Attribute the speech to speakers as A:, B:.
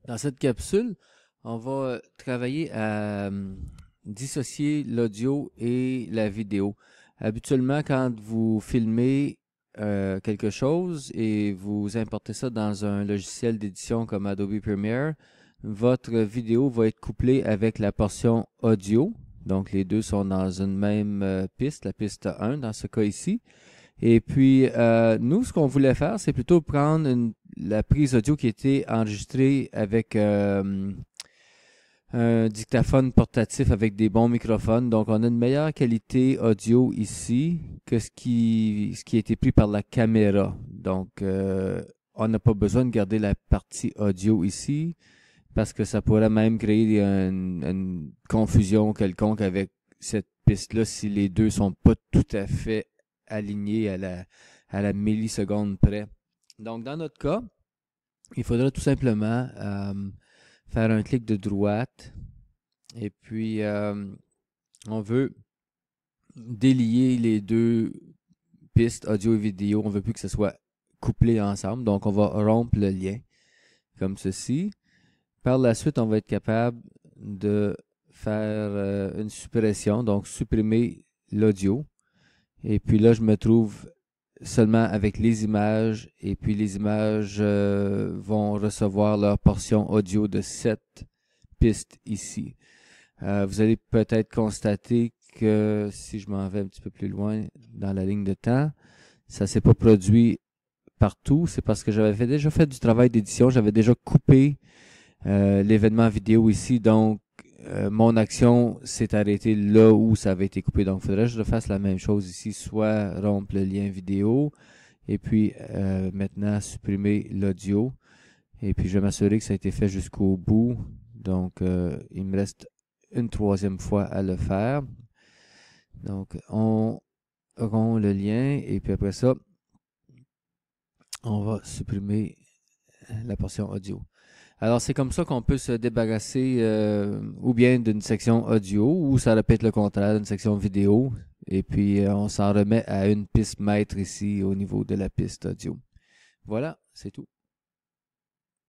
A: Dans cette capsule, on va travailler à dissocier l'audio et la vidéo. Habituellement, quand vous filmez quelque chose et vous importez ça dans un logiciel d'édition comme Adobe Premiere, votre vidéo va être couplée avec la portion audio. Donc, les deux sont dans une même piste, la piste 1 dans ce cas ici. Et puis, nous, ce qu'on voulait faire, c'est plutôt prendre la prise audio qui était enregistrée avec un dictaphone portatif avec des bons microphones. Donc, on a une meilleure qualité audio ici que ce qui a été pris par la caméra. Donc, on n'a pas besoin de garder la partie audio ici parce que ça pourrait même créer une confusion quelconque avec cette piste-là si les deux sont pas tout à fait alignés à la milliseconde près. Donc, dans notre cas, il faudra tout simplement faire un clic de droite et puis on veut délier les deux pistes audio et vidéo. On veut plus que ce soit couplé ensemble. Donc, on va rompre le lien comme ceci. Par la suite, on va être capable de faire une suppression, donc supprimer l'audio. Et puis là, je me trouve seulement avec les images et puis les images vont recevoir leur portion audio de cette piste ici. Vous allez peut-être constater que si je m'en vais un petit peu plus loin dans la ligne de temps, ça ne s'est pas produit partout. C'est parce que j'avais déjà fait du travail d'édition, j'avais déjà coupé l'événement vidéo ici, donc mon action s'est arrêtée là où ça avait été coupé. Donc, il faudrait que je fasse la même chose ici, soit rompre le lien vidéo et puis maintenant supprimer l'audio. Et puis, je vais m'assurer que ça a été fait jusqu'au bout. Donc, il me reste une troisième fois à le faire. Donc, on rompt le lien et puis après ça, on va supprimer la portion audio. Alors, c'est comme ça qu'on peut se débarrasser ou bien d'une section audio ou ça répète le contraire d'une section vidéo. Et puis, on s'en remet à une piste maître ici au niveau de la piste audio. Voilà, c'est tout.